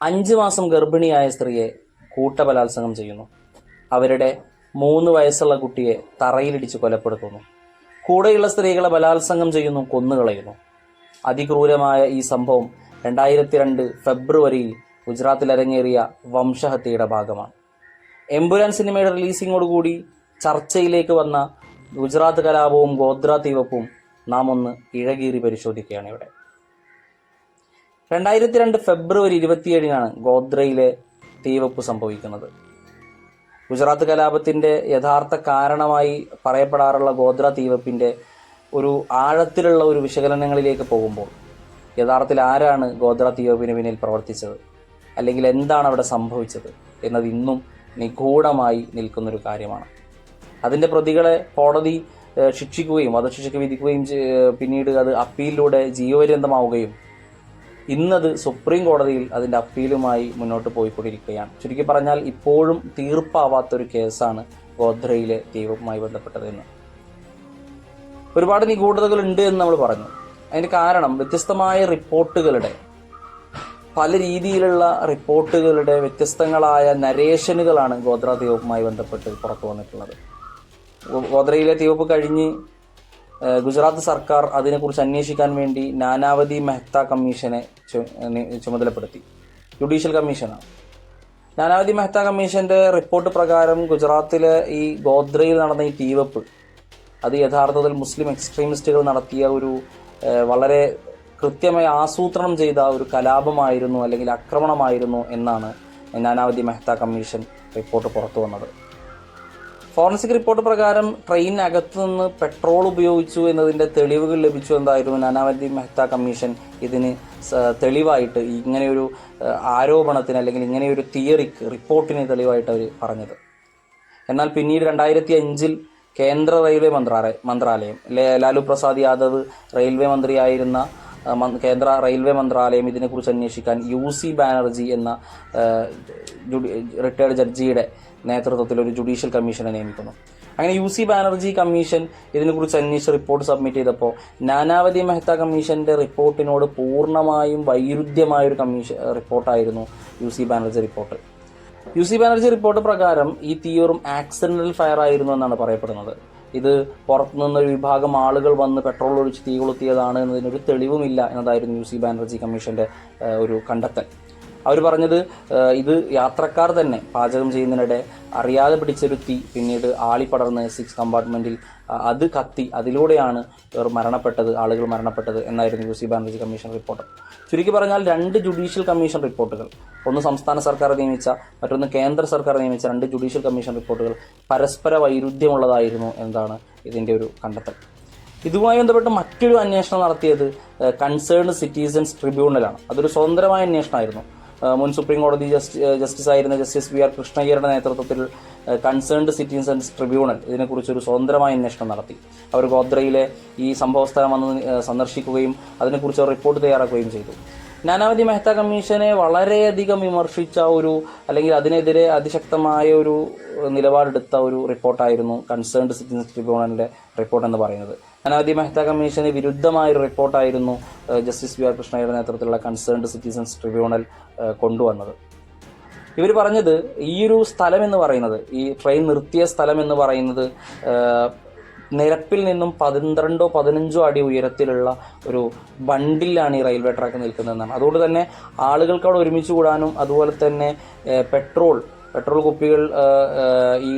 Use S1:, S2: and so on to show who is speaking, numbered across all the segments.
S1: 5 മാസം ഗർഭിണിയായ സ്ത്രീയെ കൂട്ടബലാത്സംഗം ചെയ്യുന്നു. അവരുടെ 3 വയസ്സുള്ള കുട്ടിയെ തറയിലിടിച്ച് കൊലപ്പെടുത്തുന്നു. കൂടെയുള്ള സ്ത്രീകളെ ബലാത്സംഗം ചെയ്യുന്നു, കൊന്നുകളയുന്നു. അതിക്രൂരമായ ഈ സംഭവം 2002 ഫെബ്രുവരിയിൽ ഗുജറാത്തിൽ അരങ്ങേറിയ വംശഹത്യയുടെ ഭാഗമാണ്. എമ്പുരാൻ സിനിമയുടെ റിലീസിങ്ങോടുകൂടി ചർച്ചയിലേക്ക് വന്ന ഗുജറാത്ത് കലാപവും ഗോദ്ര തീവപ്പും നാം ഒന്ന് ഇഴകീറി പരിശോധിക്കുകയാണ് ഇവിടെ. 2002 ഫെബ്രുവരി 27 ഗോദ്രയിലെ തീവപ്പ് സംഭവിക്കുന്നത്. ഗുജറാത്ത് കലാപത്തിന്റെ യഥാർത്ഥ കാരണമായി പറയപ്പെടാറുള്ള ഗോദ്ര തീവപ്പിന്റെ ഒരു ആഴത്തിലുള്ള ഒരു വിശകലനങ്ങളിലേക്ക് പോകുമ്പോൾ യഥാർത്ഥത്തിൽ ആരാണ് ഗോദ്ര തീവപ്പിന് പിന്നിൽ പ്രവർത്തിച്ചത്, അല്ലെങ്കിൽ എന്താണ് അവിടെ സംഭവിച്ചത് എന്നത് ഇന്നും നിഗൂഢമായി നിൽക്കുന്നൊരു കാര്യമാണ്. അതിന്റെ പ്രതികളെ കോടതി ശിക്ഷിക്കുകയും വധശിക്ഷയ്ക്ക് വിധിക്കുകയും പിന്നീട് അത് അപ്പീലിലൂടെ ജീവപര്യന്തമാവുകയും ഇന്നത് സുപ്രീം കോടതിയിൽ അതിന്റെ അപ്പീലുമായി മുന്നോട്ട് പോയിക്കൊണ്ടിരിക്കുകയാണ്. ചുരുക്കി പറഞ്ഞാൽ ഇപ്പോഴും തീർപ്പാവാത്തൊരു കേസാണ് ഗോദ്രയിലെ തീവപ്പുമായി ബന്ധപ്പെട്ടതെന്ന്. ഒരുപാട് നിഗൂഢതകൾ ഉണ്ട് എന്ന് നമ്മൾ പറഞ്ഞു. അതിന്റെ കാരണം വ്യത്യസ്തമായ റിപ്പോർട്ടുകളുടെ, പല രീതിയിലുള്ള റിപ്പോർട്ടുകളുടെ വ്യത്യസ്തങ്ങളായ നരേഷനുകളാണ് ഗോദ്ര തീവപ്പുമായി ബന്ധപ്പെട്ട് പുറത്തു വന്നിട്ടുള്ളത്. ഗോദ്രയിലെ തീവപ്പ് കഴിഞ്ഞ് ഗുജറാത്ത് സർക്കാർ അതിനെക്കുറിച്ച് അന്വേഷിക്കാൻ വേണ്ടി നാനാവതി മെഹ്ത്ത കമ്മീഷനെ ചുമതലപ്പെടുത്തി. ജുഡീഷ്യൽ കമ്മീഷനാണ്. നാനാവതി മെഹ്ത്ത കമ്മീഷന്റെ റിപ്പോർട്ട് പ്രകാരം ഗുജറാത്തിലെ ഈ ഗോദ്രയിൽ നടന്ന ഈ തീവപ്പ് അത് യഥാർത്ഥത്തിൽ മുസ്ലിം എക്സ്ട്രീമിസ്റ്റുകൾ നടത്തിയ ഒരു വളരെ കൃത്യമായി ആസൂത്രണം ചെയ്ത ഒരു കലാപമായിരുന്നു, അല്ലെങ്കിൽ ആക്രമണമായിരുന്നു എന്നാണ് നാനാവതി മെഹ്ത്ത കമ്മീഷൻ റിപ്പോർട്ട് പുറത്തു വന്നത്. ഫോറൻസിക് റിപ്പോർട്ട് പ്രകാരം ട്രെയിനകത്ത് നിന്ന് പെട്രോൾ ഉപയോഗിച്ചു എന്നതിന്റെ തെളിവുകൾ ലഭിച്ചു എന്നായിരുന്നു നാനാവതി മെഹ്ത്ത കമ്മീഷൻ ഇതിന് തെളിവായിട്ട്, ഇങ്ങനെയൊരു ആരോപണത്തിന് അല്ലെങ്കിൽ ഇങ്ങനെയൊരു തിയറിക്ക്, റിപ്പോർട്ടിന് തെളിവായിട്ട് അവർ പറഞ്ഞത്. എന്നാൽ പിന്നീട് 2005 കേന്ദ്ര റെയിൽവേ മന്ത്രാലയം ലാലു പ്രസാദ് യാദവ് റെയിൽവേ മന്ത്രിയായിരുന്ന കേന്ദ്ര റെയിൽവേ മന്ത്രാലയം ഇതിനെക്കുറിച്ച് അന്വേഷിക്കാൻ UC ബാനർജി എന്ന റിട്ടയർഡ് ജഡ്ജിയുടെ നേതൃത്വത്തിൽ ഒരു ജുഡീഷ്യൽ കമ്മീഷനെ നിയമിക്കുന്നു. അങ്ങനെ UC ബാനർജി കമ്മീഷൻ ഇതിനെക്കുറിച്ച് അന്വേഷിച്ച് റിപ്പോർട്ട് സബ്മിറ്റ് ചെയ്തപ്പോൾ നാനാവതി മെഹ്ത്ത കമ്മീഷന്റെ റിപ്പോർട്ടിനോട് പൂർണ്ണമായും വൈരുദ്ധ്യമായൊരു റിപ്പോർട്ടായിരുന്നു UC Banerjee report. UC Banerjee report പ്രകാരം ഈ തീവ്രം ആക്സിഡന്റൽ ഫയർ ആയിരുന്നു എന്നാണ് പറയപ്പെടുന്നത്. ഇത് പുറത്തുനിന്നൊരു വിഭാഗം ആളുകൾ വന്ന് പെട്രോൾ ഒഴിച്ച് തീ കൊളുത്തിയതാണ് എന്നതിനൊരു തെളിവുമില്ല എന്നതായിരുന്നു UC ബാനർജി കമ്മീഷന്റെ ഒരു കണ്ടെത്തൽ. അവർ പറഞ്ഞത് ഇത് യാത്രക്കാർ തന്നെ പാചകം ചെയ്യുന്നതിനിടെ അറിയാതെ പിടിച്ചൊരു തീ പിന്നീട് ആളിപ്പടർന്ന് 6 കമ്പാർട്ട്മെന്റിൽ അത് കത്തി, അതിലൂടെയാണ് ആളുകൾ മരണപ്പെട്ടത് എന്നായിരുന്നു UC ബാനർജി കമ്മീഷൻ റിപ്പോർട്ട്. ചുരുക്കി പറഞ്ഞാൽ 2 ജുഡീഷ്യൽ കമ്മീഷൻ റിപ്പോർട്ടുകൾ, ഒന്ന് സംസ്ഥാന സർക്കാർ നിയമിച്ച, മറ്റൊന്ന് കേന്ദ്ര സർക്കാർ നിയമിച്ച 2 ജുഡീഷ്യൽ കമ്മീഷൻ റിപ്പോർട്ടുകൾ പരസ്പര വൈരുദ്ധ്യമുള്ളതായിരുന്നു എന്നതാണ് ഇതിന്റെ ഒരു കണ്ടെത്തൽ. ഇതുമായി ബന്ധപ്പെട്ട് മറ്റൊരു അന്വേഷണം നടത്തിയത് കൺസേൺഡ് സിറ്റിസൺസ് ട്രിബ്യൂണലാണ്. അതൊരു സ്വതന്ത്രമായ അന്വേഷണമായിരുന്നു. മുൻ സുപ്രീം കോടതി ജസ്റ്റിസ് ആയിരുന്ന ജസ്റ്റിസ് VR കൃഷ്ണയ്യരുടെ നേതൃത്വത്തിൽ കൺസേൺഡ് സിറ്റിസൺസ് ട്രിബ്യൂണൽ ഇതിനെക്കുറിച്ചൊരു സ്വതന്ത്രമായ അന്വേഷണം നടത്തി. അവർ ഗോദ്രയിലെ ഈ സംഭവസ്ഥലം വന്ന് സന്ദർശിക്കുകയും അതിനെക്കുറിച്ച് റിപ്പോർട്ട് തയ്യാറാക്കുകയും ചെയ്തു. നാനാവതി മെഹ്ത്ത കമ്മീഷനെ വളരെയധികം വിമർശിച്ച അല്ലെങ്കിൽ അതിനെതിരെ അതിശക്തമായ ഒരു നിലപാടെടുത്ത ഒരു റിപ്പോർട്ടായിരുന്നു കൺസേൺഡ് സിറ്റിസൺസ് ട്രിബ്യൂണലിന്റെ റിപ്പോർട്ട് എന്ന് പറയുന്നത്. നാനാവതി മെഹ്ത്ത കമ്മീഷന് വിരുദ്ധമായ ഒരു റിപ്പോർട്ടായിരുന്നു ജസ്റ്റിസ് VR കൃഷ്ണയുടെ നേതൃത്വത്തിലുള്ള കൺസേൺഡ് സിറ്റിസൺസ് ട്രിബ്യൂണൽ കൊണ്ടുവന്നത്. ഇവർ പറഞ്ഞത് ഈ ഒരു സ്ഥലം എന്ന് പറയുന്നത്, ഈ ട്രെയിൻ നിർത്തിയ സ്ഥലം എന്ന് പറയുന്നത് നിരപ്പിൽ നിന്നും 12-15 അടി ഉയരത്തിലുള്ള ഒരു ബണ്ടിലാണ് ഈ റെയിൽവേ ട്രാക്ക് നിൽക്കുന്നതെന്നാണ്. അതുകൊണ്ട് തന്നെ ആളുകൾക്ക് അവിടെ ഒരുമിച്ച് കൂടാനും അതുപോലെ തന്നെ പെട്രോൾ കുപ്പികൾ ഈ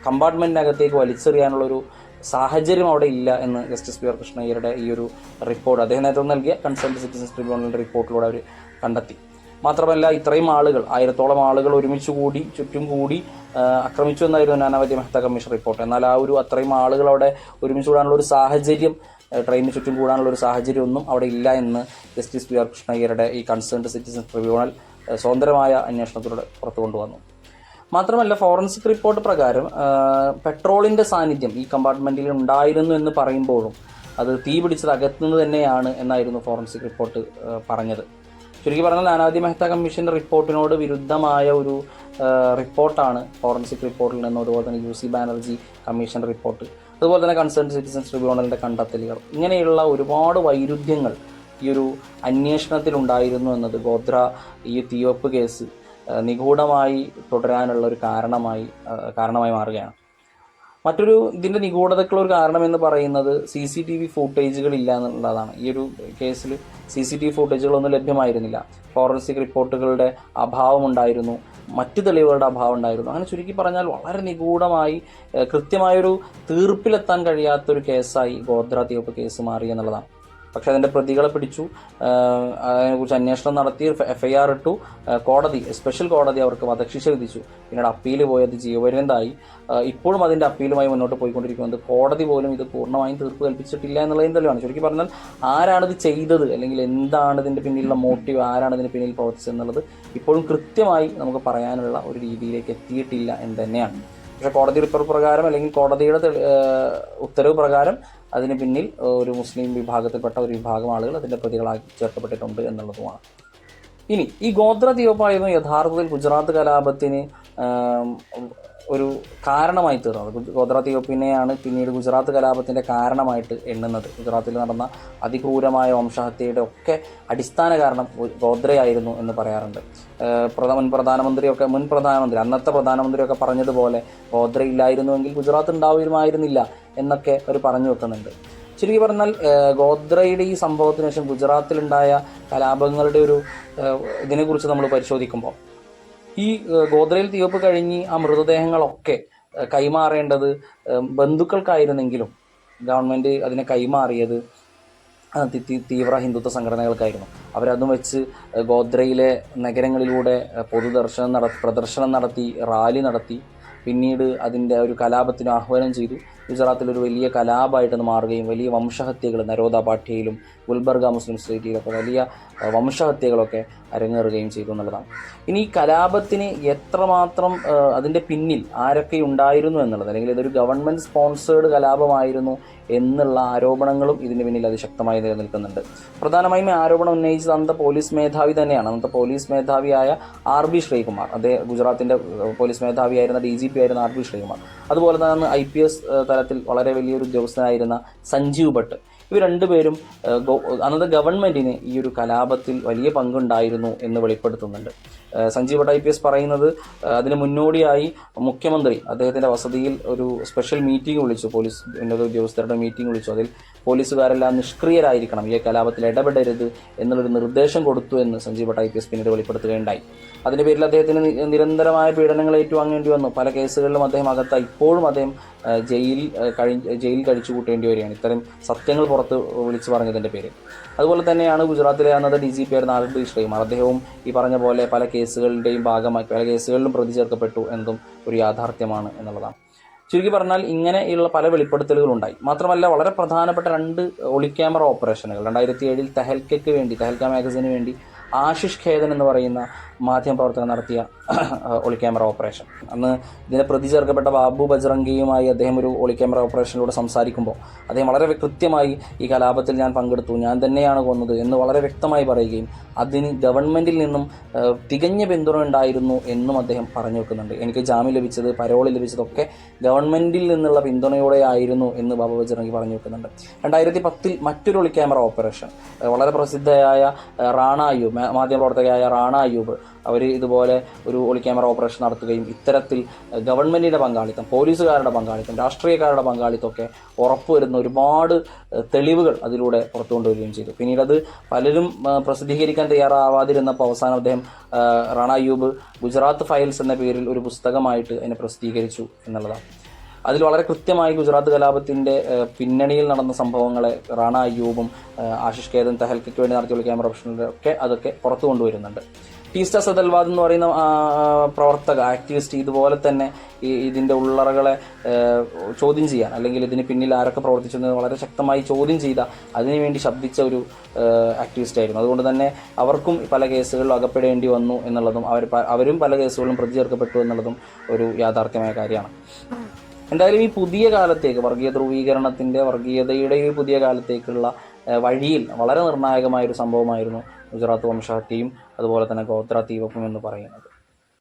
S1: കമ്പാർട്ട്മെന്റിനകത്തേക്ക് വലിച്ചെറിയാനുള്ളൊരു സാഹചര്യം അവിടെ ഇല്ല എന്ന് ജസ്റ്റിസ് VR കൃഷ്ണയ്യരുടെ ഈ ഒരു റിപ്പോർട്ട്, അദ്ദേഹം നേതൃത്വം നൽകിയ കൺസേൺഡ് സിറ്റിസൺസ് ട്രിബ്യൂണലിന്റെ റിപ്പോർട്ടിലൂടെ അവർ കണ്ടെത്തി. മാത്രമല്ല ഇത്രയും ആളുകൾ, 1000-ഓളം ആളുകൾ ചുറ്റും കൂടി ആക്രമിച്ചു എന്നായിരുന്നു നാനാവതി മെഹ്ത്ത കമ്മീഷൻ റിപ്പോർട്ട്. എന്നാൽ അത്രയും ആളുകൾ അവിടെ ഒരുമിച്ച് കൂടാനുള്ള ഒരു സാഹചര്യം, ട്രെയിനിന് ചുറ്റും കൂടാനുള്ള ഒരു സാഹചര്യം ഒന്നും അവിടെ ഇല്ല എന്ന് ജസ്റ്റിസ് VR കൃഷ്ണയ്യരുടെ ഈ കൺസേൺഡ് സിറ്റിസൺസ് ട്രിബ്യൂണൽ സ്വതന്ത്രമായ അന്വേഷണത്തിലൂടെ പുറത്തു കൊണ്ടുവന്നു. മാത്രമല്ല ഫോറൻസിക് റിപ്പോർട്ട് പ്രകാരം പെട്രോളിന്റെ സാന്നിധ്യം ഈ കമ്പാർട്ട്മെന്റിൽ ഉണ്ടായിരുന്നു എന്ന് പറയുമ്പോഴും അത് തീ പിടിച്ചത് അകത്തുനിന്ന് തന്നെയാണ് എന്നായിരുന്നു ഫോറൻസിക് റിപ്പോർട്ട് പറഞ്ഞത്. ചുരുക്കി പറഞ്ഞാൽ നാനാവതി മെഹ്ത്ത കമ്മീഷന്റെ റിപ്പോർട്ടിനോട് വിരുദ്ധമായ ഒരു റിപ്പോർട്ടാണ് ഫോറൻസിക് റിപ്പോർട്ടിൽ നിന്ന്, അതുപോലെ തന്നെ UC ബാനർജി കമ്മീഷൻ റിപ്പോർട്ട്, അതുപോലെ തന്നെ കൺസേൺഡ് സിറ്റിസൺസ് ട്രിബ്യൂണലിന്റെ കണ്ടെത്തലുകൾ. ഇങ്ങനെയുള്ള ഒരുപാട് വൈരുദ്ധ്യങ്ങൾ ഈ ഒരു അന്വേഷണത്തിലുണ്ടായിരുന്നു എന്നത് ഗോത്ര ഈ തീവെപ്പ് കേസ് നിഗൂഢമായി തുടരാനുള്ള ഒരു കാരണമായി മാറുകയാണ്. മറ്റൊരു ഇതിൻ്റെ നിഗൂഢതയ്ക്കുള്ള ഒരു കാരണം എന്ന് പറയുന്നത് CCTV ഫൂട്ടേജുകൾ ഇല്ല എന്നുള്ളതാണ്. ഈ ഒരു കേസിൽ CCTV ഫൂട്ടേജുകളൊന്നും ലഭ്യമായിരുന്നില്ല. ഫോറൻസിക് റിപ്പോർട്ടുകളുടെ അഭാവമുണ്ടായിരുന്നു, മറ്റു തെളിവുകളുടെ അഭാവം ഉണ്ടായിരുന്നു. അങ്ങനെ ചുരുക്കി പറഞ്ഞാൽ വളരെ നിഗൂഢമായി കൃത്യമായൊരു തീർപ്പിലെത്താൻ കഴിയാത്തൊരു കേസായി ഗോത്ര തീവെപ്പ് കേസ് മാറി എന്നുള്ളതാണ്. പക്ഷെ അതിൻ്റെ പ്രതികളെ പിടിച്ചു, അതിനെക്കുറിച്ച് അന്വേഷണം നടത്തി, FIR ഇട്ടു. കോടതി, സ്പെഷ്യൽ കോടതി അവർക്ക് വധശിക്ഷ വിധിച്ചു. പിന്നീട് അപ്പീൽ പോയത് ജീവപര്യന്തമായി. ഇപ്പോഴും അതിൻ്റെ അപ്പീലുമായി മുന്നോട്ട് പോയിക്കൊണ്ടിരിക്കുന്നത്. കോടതി പോലും ഇത് പൂർണ്ണമായും തീർപ്പ് കൽപ്പിച്ചിട്ടില്ല എന്നുള്ളതിന് തെളിവാണ്. ചുരുക്കി പറഞ്ഞാൽ ആരാണിത് ചെയ്തത്, അല്ലെങ്കിൽ എന്താണ് ഇതിൻ്റെ പിന്നിലുള്ള മോട്ടീവ്, ആരാണ് ഇതിന് പിന്നിൽ പ്രവർത്തിച്ചത് എന്നുള്ളത് ഇപ്പോഴും കൃത്യമായി നമുക്ക് പറയാനുള്ള ഒരു രീതിയിലേക്ക് എത്തിയിട്ടില്ല എന്ന് തന്നെയാണ്. പക്ഷേ കോടതി റിപ്പോർട്ട് പ്രകാരം, അല്ലെങ്കിൽ കോടതിയുടെ ഉത്തരവ് പ്രകാരം അതിന് പിന്നിൽ ഒരു മുസ്ലിം വിഭാഗത്തിൽപ്പെട്ട ഒരു വിഭാഗം ആളുകൾ അതിൻ്റെ പ്രതികളാക്കി ചേർക്കപ്പെട്ടിട്ടുണ്ട് എന്നുള്ളതുമാണ്. ഇനി ഈ ഗോത്ര തീവെപ്പായിരുന്നു യഥാർത്ഥത്തിൽ ഗുജറാത്ത് കലാപത്തിന് ഒരു കാരണമായി തീർന്നത്. ഗോത്ര തീവെപ്പിനെയാണ് പിന്നീട് ഗുജറാത്ത് കലാപത്തിൻ്റെ കാരണമായിട്ട് എണ്ണുന്നത്. ഗുജറാത്തിൽ നടന്ന അതിക്രൂരമായ വംശഹത്യയുടെ ഒക്കെ അടിസ്ഥാന കാരണം ഗോത്രയായിരുന്നു എന്ന് പറയാറുണ്ട്. മുൻ പ്രധാനമന്ത്രി അന്നത്തെ പ്രധാനമന്ത്രിയൊക്കെ പറഞ്ഞതുപോലെ ഗോത്ര ഇല്ലായിരുന്നുവെങ്കിൽ ഗുജറാത്ത് ഉണ്ടാവുമായിരുന്നില്ല എന്നൊക്കെ അവർ പറഞ്ഞു വെക്കുന്നുണ്ട്. ശരിക്കും പറഞ്ഞാൽ ഗോത്രയുടെ ഈ സംഭവത്തിന് ശേഷം ഗുജറാത്തിലുണ്ടായ കലാപങ്ങളുടെ ഒരു ഇതിനെക്കുറിച്ച് നമ്മൾ പരിശോധിക്കുമ്പോൾ, ഈ ഗോത്രയിൽ തീവെപ്പ് കഴിഞ്ഞ് ആ മൃതദേഹങ്ങളൊക്കെ കൈമാറേണ്ടത് ബന്ധുക്കൾക്കായിരുന്നെങ്കിലും ഗവൺമെൻറ് അതിനെ കൈമാറിയത് തീവ്ര ഹിന്ദുത്വ സംഘടനകൾക്കായിരുന്നു. അവരതും വെച്ച് ഗോത്രയിലെ നഗരങ്ങളിലൂടെ പ്രദർശനം നടത്തി, റാലി നടത്തി. പിന്നീട് അതിൻ്റെ ഒരു കലാപത്തിന് ആഹ്വാനം ചെയ്തു. ഗുജറാത്തിലൊരു വലിയ കലാപമായിട്ടത് മാറുകയും വലിയ വംശഹത്യകൾ നരോദ പാഠ്യയിലും ഗുൽബർഗ മുസ്ലിം സൊസൈറ്റിയിലൊക്കെ വലിയ വംശഹത്യകളൊക്കെ അരങ്ങേറുകയും ചെയ്തു എന്നുള്ളതാണ്. ഇനി ഈ കലാപത്തിന് എത്രമാത്രം അതിൻ്റെ പിന്നിൽ ആരൊക്കെ ഉണ്ടായിരുന്നു എന്നുള്ളത്, അല്ലെങ്കിൽ ഇതൊരു ഗവൺമെൻറ് സ്പോൺസേഡ് കലാപമായിരുന്നു എന്നുള്ള ആരോപണങ്ങളും ഇതിന് പിന്നിൽ അതിശക്തമായി നിലനിൽക്കുന്നുണ്ട്. പ്രധാനമായും ആരോപണം ഉന്നയിച്ചത് അന്നത്തെ പോലീസ് മേധാവി തന്നെയാണ്. അന്നത്തെ പോലീസ് മേധാവിയായ RB ശ്രീകുമാർ, അദ്ദേഹം ഗുജറാത്തിൻ്റെ പോലീസ് മേധാവിയായിരുന്ന DGP ആയിരുന്ന RB ശ്രീകുമാർ. അതുപോലെ തന്നെ IPS തലത്തിൽ വളരെ വലിയൊരു ഉദ്യോഗസ്ഥനായിരുന്ന സഞ്ജീവ് ഭട്ട്. ഇവർ രണ്ടുപേരും അന്നത്തെ ഗവൺമെൻറ്റിന് ഈ ഒരു കലാപത്തിൽ വലിയ പങ്കുണ്ടായിരുന്നു എന്ന് വെളിപ്പെടുത്തുന്നുണ്ട്. സഞ്ജീവ് ഭട്ട് IPS പറയുന്നത് അതിന് മുന്നോടിയായി മുഖ്യമന്ത്രി അദ്ദേഹത്തിൻ്റെ വസതിയിൽ ഒരു സ്പെഷ്യൽ മീറ്റിംഗ് വിളിച്ചു, പോലീസ് ഉന്നത ഉദ്യോഗസ്ഥരുടെ മീറ്റിംഗ് വിളിച്ചു. അതിൽ പോലീസുകാരെല്ലാം നിഷ്ക്രിയരായിരിക്കണം, ഈ കലാപത്തിൽ ഇടപെടരുത് എന്നുള്ളൊരു നിർദ്ദേശം കൊടുത്തു എന്ന് സഞ്ജീവ് ഭട്ട് IPS പിന്നീട് വെളിപ്പെടുത്തുകയുണ്ടായി. അതിൻ്റെ പേരിൽ അദ്ദേഹത്തിന് നിരന്തരമായ പീഡനങ്ങൾ ഏറ്റുവാങ്ങേണ്ടി വന്നു. പല കേസുകളിലും അദ്ദേഹം അകത്തായി. ഇപ്പോഴും അദ്ദേഹം ജയിൽ കഴിച്ചു കൂട്ടേണ്ടി വരികയാണ് ഇത്തരം സത്യങ്ങൾ പുറത്ത് വിളിച്ചു പറഞ്ഞതിൻ്റെ പേരിൽ. അതുപോലെ തന്നെയാണ് ഗുജറാത്തിലെ അന്നത്തെ DGP ആയിരുന്ന RB ശ്രീകുമാർ. അദ്ദേഹവും ഈ പറഞ്ഞ പോലെ പല കേസുകളുടെയും ഭാഗമായി പല കേസുകളിലും പ്രതി ചേർക്കപ്പെട്ടു എന്നതും ഒരു യാഥാർത്ഥ്യമാണ് എന്നുള്ളതാണ്. ചുരുക്കി പറഞ്ഞാൽ ഇങ്ങനെയുള്ള പല വെളിപ്പെടുത്തലുകളുണ്ടായി. മാത്രമല്ല വളരെ പ്രധാനപ്പെട്ട 2 ഒളിക്യാമറ ഓപ്പറേഷനുകൾ 2007 തെഹൽക്ക മാഗസിന് വേണ്ടി ആശിഷ് ഖേദൻ എന്ന് പറയുന്ന മാധ്യമപ്രവർത്തകൻ നടത്തിയ ഒളിക്യാമറ ഓപ്പറേഷൻ. അന്ന് ഇതിനെ പ്രതി ചേർക്കപ്പെട്ട ബാബു ബജ്രംഗിയുമായി അദ്ദേഹം ഒരു ഒളിക്യാമറ ഓപ്പറേഷനിലൂടെ സംസാരിക്കുമ്പോൾ അദ്ദേഹം വളരെ കൃത്യമായി ഈ കലാപത്തിൽ ഞാൻ പങ്കെടുത്തു, ഞാൻ തന്നെയാണ് കൊന്നത് എന്ന് വളരെ വ്യക്തമായി പറയുകയും അതിന് ഗവൺമെൻറ്റിൽ നിന്നും തികഞ്ഞ പിന്തുണ ഉണ്ടായിരുന്നു എന്നും അദ്ദേഹം പറഞ്ഞു വെക്കുന്നുണ്ട്. എനിക്ക് ജാമ്യം ലഭിച്ചത്, പരോള് ലഭിച്ചതൊക്കെ ഗവൺമെൻറ്റിൽ നിന്നുള്ള പിന്തുണയോടെ ആയിരുന്നു എന്ന് ബാബു ബജ്രംഗി പറഞ്ഞു വെക്കുന്നുണ്ട്. 2010 മറ്റൊരു ഒളിക്യാമറ ഓപ്പറേഷൻ വളരെ പ്രസിദ്ധയായ റാണ അയ്യൂബ്, മാധ്യമപ്രവർത്തകയായ റാണ അയ്യൂബ്, അവർ ഇതുപോലെ ഒരു ഒളിക്യാമറ ഓപ്പറേഷൻ നടത്തുകയും ഇത്തരത്തിൽ ഗവൺമെൻറ്റിൻ്റെ പങ്കാളിത്തം, പോലീസുകാരുടെ പങ്കാളിത്തം, രാഷ്ട്രീയക്കാരുടെ പങ്കാളിത്തമൊക്കെ ഉറപ്പുവരുന്ന ഒരുപാട് തെളിവുകൾ അതിലൂടെ പുറത്തു കൊണ്ടുവരികയും ചെയ്തു. പിന്നീട് അത് പലരും പ്രസിദ്ധീകരിക്കാൻ തയ്യാറാവാതിരുന്നപ്പോൾ അവസാനം അദ്ദേഹം റാണ അയ്യൂബ് ഗുജറാത്ത് ഫയൽസ് എന്ന പേരിൽ ഒരു പുസ്തകമായിട്ട് അതിനെ പ്രസിദ്ധീകരിച്ചു എന്നുള്ളതാണ്. അതിൽ വളരെ കൃത്യമായി ഗുജറാത്ത് കലാപത്തിൻ്റെ പിന്നണിയിൽ നടന്ന സംഭവങ്ങളെ റാണ അയ്യൂബും ആശിഷ് ഖേദൻ തെഹൽക്കയ്ക്ക് വേണ്ടി നടത്തിയുള്ള ക്യാമറ ഓപ്പറേഷനിലൊക്കെ അതൊക്കെ പുറത്തു കൊണ്ടുവരുന്നുണ്ട്. ടീസ്റ്റ സദൽവാദ് എന്ന് പറയുന്ന പ്രവർത്തക, ആക്ടിവിസ്റ്റ് ഇതുപോലെ തന്നെ ഇതിൻ്റെ ഉള്ളറകളെ ചോദ്യം ചെയ്യാൻ, അല്ലെങ്കിൽ ഇതിന് പിന്നിൽ ആരൊക്കെ പ്രവർത്തിച്ചെന്ന് വളരെ ശക്തമായി ചോദ്യം ചെയ്ത, അതിനുവേണ്ടി ശബ്ദിച്ച ഒരു ആക്ടിവിസ്റ്റ് ആയിരുന്നു. അതുകൊണ്ട് തന്നെ അവർക്കും പല കേസുകളിലും അകപ്പെടേണ്ടി വന്നു എന്നുള്ളതും അവരും പല കേസുകളിലും പ്രതി ചേർക്കപ്പെട്ടു എന്നുള്ളതും ഒരു യാഥാർത്ഥ്യമായ കാര്യമാണ്. എന്തായാലും ഈ പുതിയ കാലത്തേക്ക് വർഗീയതയുടെ ഈ പുതിയ കാലത്തേക്കുള്ള വഴിയിൽ വളരെ നിർണായകമായൊരു സംഭവമായിരുന്നു ഗുജറാത്ത് വംശഹത്യയും അതുപോലെ തന്നെ ഗോത്ര തീവെപ്പും എന്ന് പറയുന്നത്.